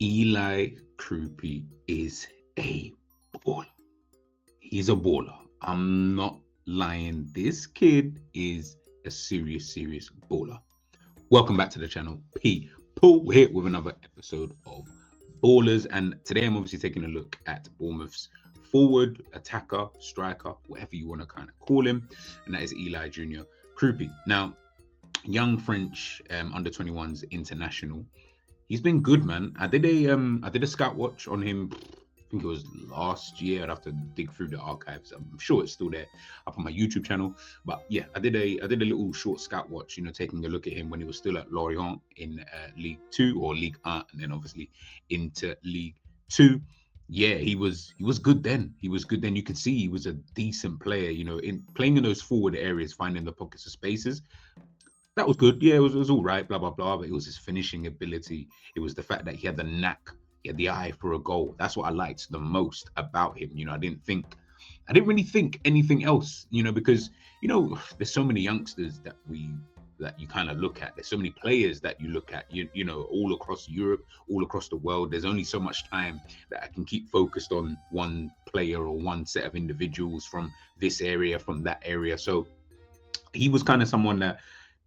Eli Kroupi is a baller. He's a baller. I'm not lying. This kid is a serious baller. Welcome back to the channel. We're here with another episode of Ballers, and today I'm obviously taking a look at Bournemouth's forward, attacker, striker, whatever you want to kind of call him, and that is Eli Junior Kroupi. Now, young French under 21s international. He's been good, man. I did a scout watch on him. I think it was last year. I'd have to dig through the archives. I'm sure it's still there up on my YouTube channel. But yeah, I did a little short scout watch, taking a look at him when he was still at Lorient in League 2 or League 1, and then obviously into League 2. Yeah, he was good then. He was good then. You could see he was a decent player, in playing in those forward areas, finding the pockets of spaces. That was good. Yeah, it was all right, blah, blah, blah. But it was his finishing ability. It was the fact that he had the knack, he had the eye for a goal. That's what I liked the most about him. I didn't really think anything else, because, there's so many youngsters that you kind of look at. There's so many players that you look at, all across Europe, all across the world. There's only so much time that I can keep focused on one player or one set of individuals from this area, from that area. So he was kind of someone that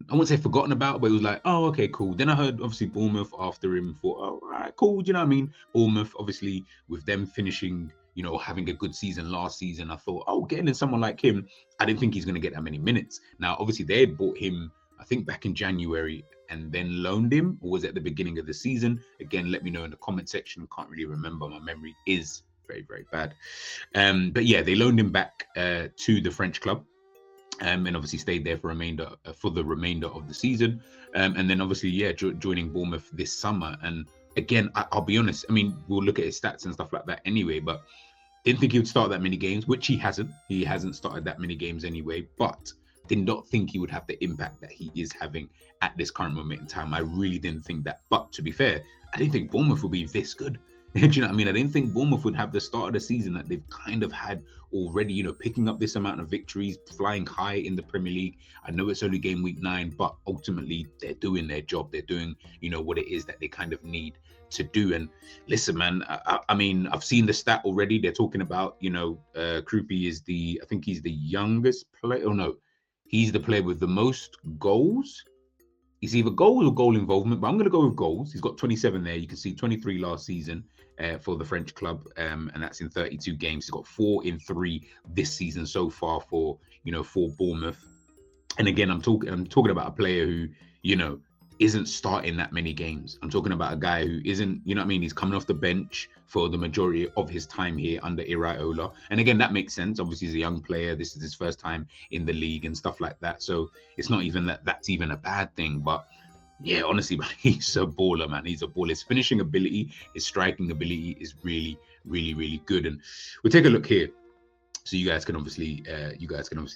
I wouldn't say forgotten about, but it was like, oh, okay, cool. Then I heard obviously Bournemouth after him. Thought, oh, all right, cool. Do you know what I mean? Bournemouth, obviously, with them finishing, having a good season last season, I thought, oh, getting in someone like him, I didn't think he's going to get that many minutes. Now, obviously, they had bought him, I think, back in January and then loaned him, or was it at the beginning of the season? Again, let me know in the comment section. Can't really remember. My memory is very bad. But yeah, they loaned him back to the French club. And obviously stayed there for the remainder of the season, and then obviously joining Bournemouth this summer. And again, I'll be honest, I mean, we'll look at his stats and stuff like that anyway, but didn't think he would start that many games, which he hasn't started that many games anyway, but did not think he would have the impact that he is having at this current moment in time. I really didn't think that. But to be fair, I didn't think Bournemouth would be this good. Do you know what I mean? I didn't think Bournemouth would have the start of the season that they've kind of had already, picking up this amount of victories, flying high in the Premier League. I know it's only game week 9, but ultimately they're doing their job. They're doing, what it is that they kind of need to do. And listen, man, I mean, I've seen the stat already. They're talking about, Kroupi is I think he's the youngest player. Oh, no, he's the player with the most goals. It's either goals or goal involvement, but I'm going to go with goals. He's got 27 there. You can see 23 last season for the French club, and that's in 32 games. He's got 4 in 3 this season so far for Bournemouth. And again, I'm talking about a player who, isn't starting that many games. I'm talking about a guy who isn't, you know what I mean? He's coming off the bench for the majority of his time here under Iraola. And again, that makes sense. Obviously, he's a young player. This is his first time in the league and stuff like that. So it's not even that's even a bad thing. But yeah, honestly, man, he's a baller, man. He's a baller. His finishing ability, his striking ability is really good. And we'll take a look here. So you guys can obviously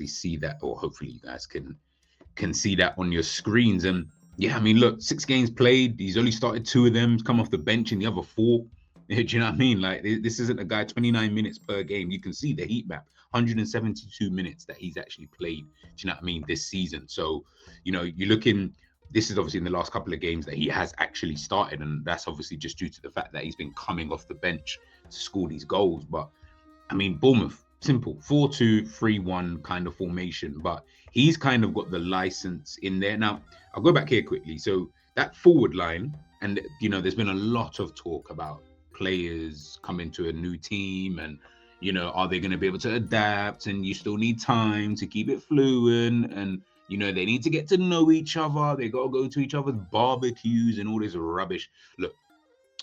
see that, or hopefully you guys can see that on your screens. And yeah, I mean, look, 6 games played. He's only started 2 of them. He's come off the bench in the other 4. Do you know what I mean? Like, this isn't a guy 29 minutes per game. You can see the heat map, 172 minutes that he's actually played. Do you know what I mean? This season. So, you're looking. This is obviously in the last couple of games that he has actually started, and that's obviously just due to the fact that he's been coming off the bench to score these goals. But I mean, Bournemouth, simple 4-2-3-1 kind of formation, but he's kind of got the license in there. Now, I'll go back here quickly. So that forward line, and there's been a lot of talk about players coming to a new team, and are they going to be able to adapt? And you still need time to keep it fluent, and they need to get to know each other. They got to go to each other's barbecues and all this rubbish. Look,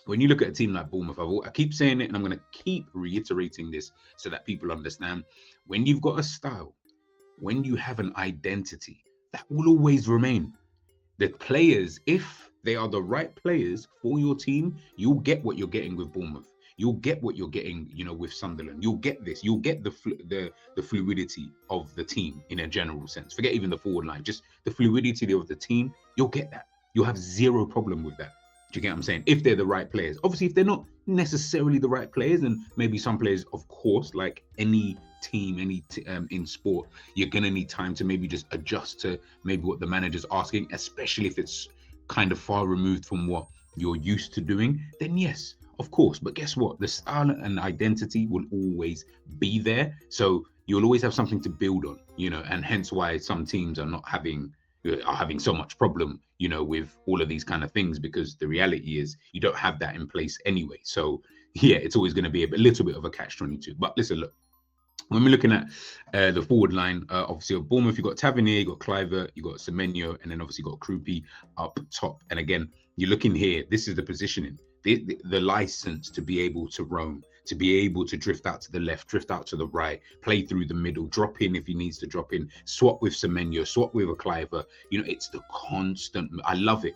when you look at a team like Bournemouth, I keep saying it, and I'm going to keep reiterating this so that people understand. When you've got a style, when you have an identity, that will always remain. The players, if they are the right players for your team, you'll get what you're getting with Bournemouth. You'll get what you're getting, with Sunderland. You'll get this. You'll get the fluidity of the team in a general sense. Forget even the forward line, just the fluidity of the team. You'll get that. You'll have zero problem with that. Do you get what I'm saying? If they're the right players. Obviously, if they're not necessarily the right players, and maybe some players, of course, like any team, in sport, you're going to need time to maybe just adjust to maybe what the manager's asking, especially if it's kind of far removed from what you're used to doing, then yes, of course. But guess what? The style and identity will always be there. So you'll always have something to build on, and hence why some teams are having so much problem, with all of these kind of things, because the reality is you don't have that in place anyway. So yeah, it's always going to be a little bit of a catch-22. But listen, look, when we're looking at the forward line, obviously at Bournemouth, you've got Tavernier, you've got Cliver, you've got Semenyo, and then obviously you've got Kroupi up top. And again, you're looking here, this is the positioning, the license to be able to roam, to be able to drift out to the left, drift out to the right, play through the middle, drop in if he needs to drop in, swap with Semenyo, swap with a Cliver. It's the constant. I love it.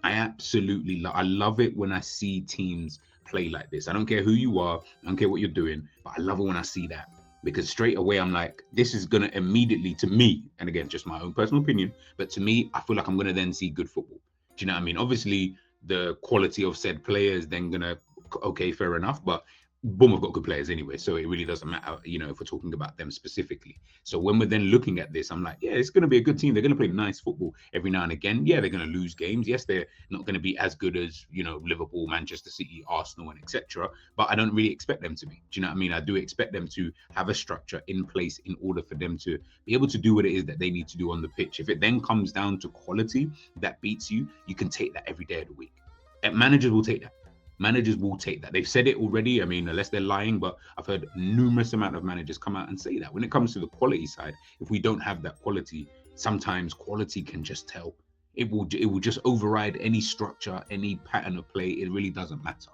I absolutely I love it when I see teams play like this. I don't care who you are, I don't care what you're doing, but I love it when I see that. Because straight away I'm like, this is going to immediately, to me, and again, just my own personal opinion, but to me, I feel like I'm going to then see good football. Do you know what I mean? Obviously, the quality of said players then going to, okay, fair enough, but Bournemouth got good players anyway, so it really doesn't matter, if we're talking about them specifically. So when we're then looking at this, I'm like, yeah, it's going to be a good team. They're going to play nice football every now and again. Yeah, they're going to lose games. Yes, they're not going to be as good as, Liverpool, Manchester City, Arsenal, and etc. But I don't really expect them to be. Do you know what I mean? I do expect them to have a structure in place in order for them to be able to do what it is that they need to do on the pitch. If it then comes down to quality that beats you, you can take that every day of the week. And managers will take that. Managers will take that. They've said it already. I mean, unless they're lying, but I've heard numerous amount of managers come out and say that. When it comes to the quality side, if we don't have that quality, sometimes quality can just tell. It will just override any structure, any pattern of play. It really doesn't matter.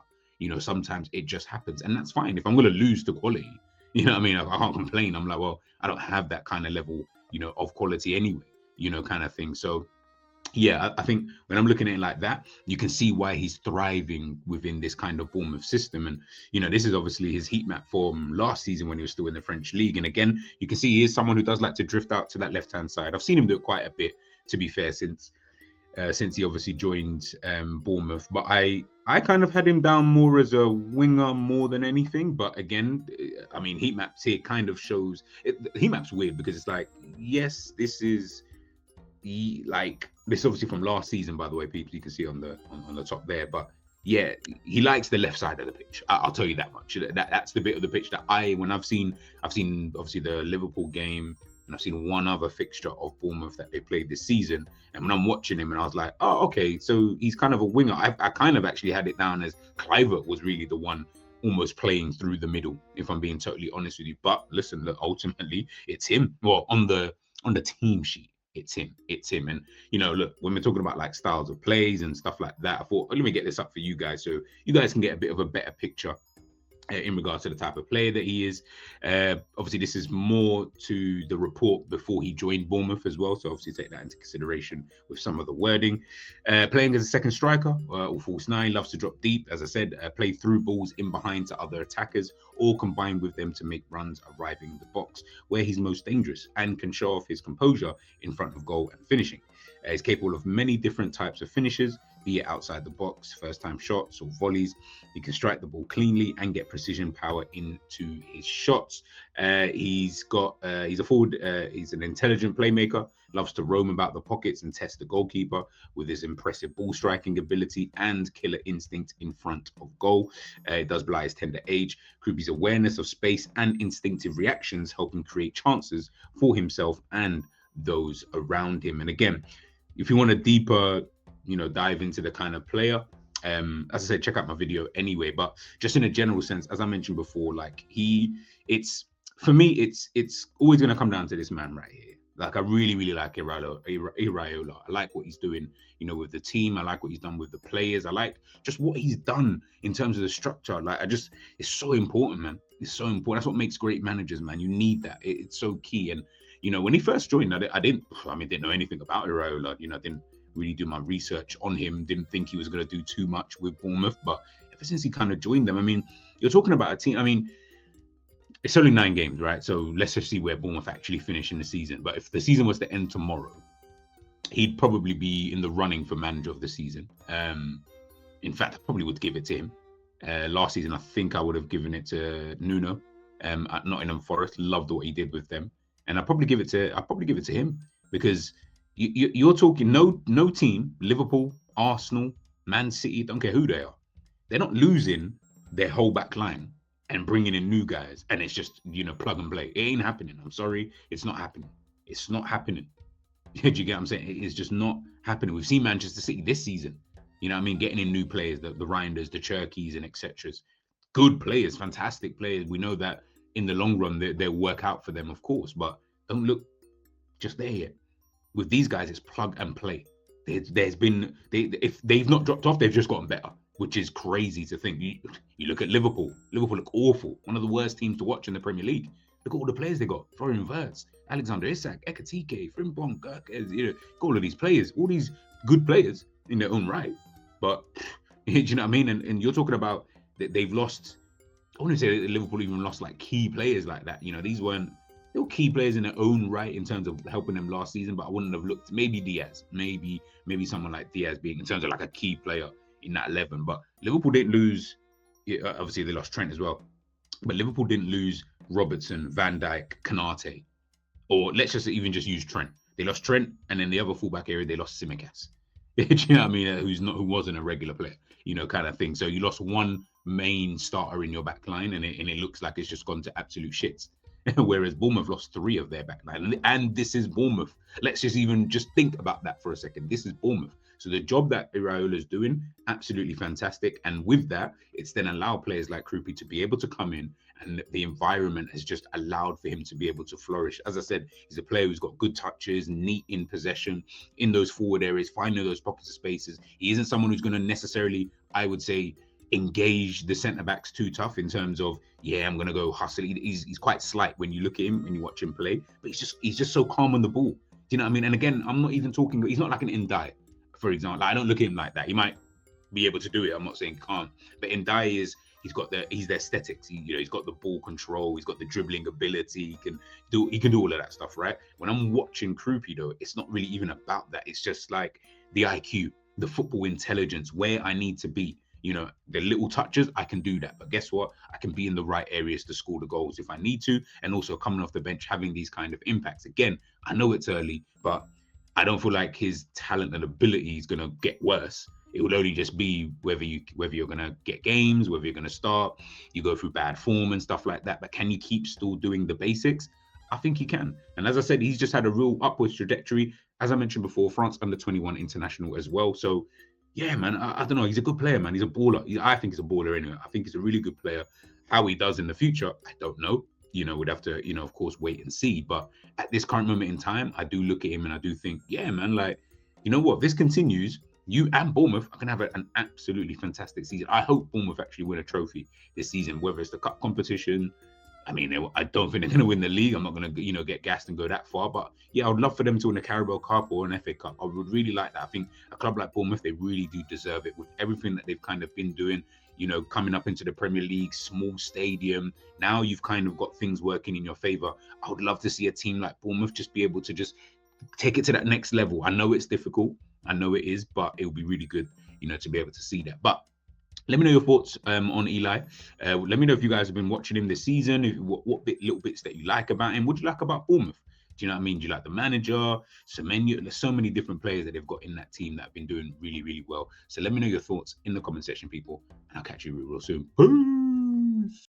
Sometimes it just happens, and that's fine. If I'm going to lose to quality, what I mean? I can't complain. I'm like, well, I don't have that kind of level, of quality anyway, kind of thing. So yeah, I think when I'm looking at it like that, you can see why he's thriving within this kind of Bournemouth system. And, this is obviously his heat map from last season when he was still in the French league. And again, you can see he is someone who does like to drift out to that left-hand side. I've seen him do it quite a bit, to be fair, since he obviously joined Bournemouth. But I kind of had him down more as a winger more than anything. But again, I mean, heat maps here kind of shows... heat map's weird because it's like, yes, this is... this is obviously from last season, by the way, people, you can see on the top there. But yeah, he likes the left side of the pitch. I'll tell you that much. That's the bit of the pitch that I've seen obviously the Liverpool game, and I've seen one other fixture of Bournemouth that they played this season. And when I'm watching him, and I was like, oh, okay, so he's kind of a winger. I kind of actually had it down as Cliver was really the one almost playing through the middle, if I'm being totally honest with you. But listen, look, ultimately, it's him. Well, on the team sheet, it's him. And look, when we're talking about like styles of plays and stuff like that, I thought, let me get this up for you guys so you guys can get a bit of a better picture in regards to the type of player that he is. Obviously, this is more to the report before he joined Bournemouth as well, so obviously take that into consideration with some of the wording. Playing as a second striker or false nine, loves to drop deep, as I said, play through balls in behind to other attackers, or combine with them to make runs arriving in the box where he's most dangerous, and can show off his composure in front of goal and finishing. He's capable of many different types of finishes, be it outside the box, first-time shots or volleys. He can strike the ball cleanly and get precision power into his shots. He's a forward. He's an intelligent playmaker, loves to roam about the pockets and test the goalkeeper with his impressive ball striking ability and killer instinct in front of goal. It does belie his tender age. Kroupi's awareness of space and instinctive reactions help him create chances for himself and those around him. And again, if you want a deeper, dive into the kind of player, as I said, check out my video anyway. But just in a general sense, as I mentioned before, like it's always going to come down to this man right here. Like, I really, really like Iraola. I like what he's doing, with the team. I like what he's done with the players. I like just what he's done in terms of the structure. Like, it's so important, man. It's so important. That's what makes great managers, man. You need that. It's so key. And, when he first joined, I didn't know anything about Iraola. I didn't really do my research on him. Didn't think he was going to do too much with Bournemouth. But ever since he kind of joined them, I mean, you're talking about a team. I mean, it's only 9 games, right? So let's just see where Bournemouth actually finish in the season. But if the season was to end tomorrow, he'd probably be in the running for manager of the season. In fact, I probably would give it to him. Last season, I think I would have given it to Nuno at Nottingham Forest. Loved what he did with them, and I'd probably give it to him, because you're talking no team, Liverpool, Arsenal, Man City, don't care who they are, they're not losing their whole back line and bringing in new guys, and it's just plug and play. It ain't happening. I'm sorry, it's not happening. It's not happening. Do you get what I'm saying? It's just not happening. We've seen Manchester City this season. You know what I mean? Getting in new players, the Reinders, the Cherkis, and etc. Good players, fantastic players. We know that in the long run they'll work out for them, of course, but don't look just there yet. With these guys, it's plug and play. There's been if they've not dropped off, they've just gotten better, which is crazy to think. You look at Liverpool. Liverpool look awful. One of the worst teams to watch in the Premier League. Look at all the players they got. Florian Wirtz, Alexander Isak, Ekatike, Frimpong, Gurkes, all of these players, all these good players in their own right. But do you know what I mean? And you're talking about that they've lost. I wouldn't say that Liverpool even lost like key players like that. These weren't. They were key players in their own right in terms of helping them last season, but I wouldn't have looked. Maybe Diaz, maybe someone like Diaz being in terms of like a key player in that 11. But Liverpool didn't lose. Obviously, they lost Trent as well, but Liverpool didn't lose Robertson, Van Dijk, Kanate, or let's just even just use Trent. They lost Trent, and then the other fullback area they lost Tsimikas. Do you know what I mean? Who wasn't a regular player, kind of thing. So you lost one main starter in your back line, and it looks like it's just gone to absolute shits. Whereas Bournemouth lost 3 of their back line, and this is Bournemouth. Let's just think about that for a second. This is Bournemouth. So the job that Iraola is doing, absolutely fantastic. And with that, it's then allowed players like Kroupi to be able to come in, and the environment has just allowed for him to be able to flourish. As I said, he's a player who's got good touches, neat in possession, in those forward areas, finding those pockets of spaces. He isn't someone who's going to necessarily, I would say, engage the centre backs too tough in terms of, I'm gonna go hustle. He's quite slight when you look at him, when you watch him play, but he's just so calm on the ball. Do you know what I mean? And again, I'm not even talking. He's not like an Ndiaye, for example. I don't look at him like that. He might be able to do it. I'm not saying can't, but Ndiaye he's the aesthetics. He's got the ball control. He's got the dribbling ability. He can do all of that stuff, right? When I'm watching Kroupi though, it's not really even about that. It's just like the IQ, the football intelligence, where I need to be. The little touches, I can do that. But guess what? I can be in the right areas to score the goals if I need to. And also coming off the bench, having these kind of impacts. Again, I know it's early, but I don't feel like his talent and ability is going to get worse. It will only just be whether you're going to get games, whether you're going to start, you go through bad form and stuff like that. But can you keep still doing the basics? I think he can. And as I said, he's just had a real upwards trajectory. As I mentioned before, France under-21 international as well. So yeah, man, I don't know. He's a good player, man. He's a baller. I think he's a baller anyway. I think he's a really good player. How he does in the future, I don't know. We'd have to, of course, wait and see. But at this current moment in time, I do look at him and I do think, yeah, man, like, you know what? If this continues, you and Bournemouth are going to have an absolutely fantastic season. I hope Bournemouth actually win a trophy this season, whether it's the cup competition. I mean, I don't think they're going to win the league. I'm not going to, get gassed and go that far. But yeah, I would love for them to win a Carabao Cup or an FA Cup. I would really like that. I think a club like Bournemouth, they really do deserve it with everything that they've kind of been doing, coming up into the Premier League, small stadium. Now you've kind of got things working in your favor. I would love to see a team like Bournemouth just be able to just take it to that next level. I know it's difficult. I know it is, but it will be really good, to be able to see that. But let me know your thoughts on Eli. Let me know if you guys have been watching him this season. What little bits that you like about him. What do you like about Bournemouth? Do you know what I mean? Do you like the manager? Semenyo? There's so many different players that they've got in that team that have been doing really, really well. So let me know your thoughts in the comment section, people. And I'll catch you real soon. Peace.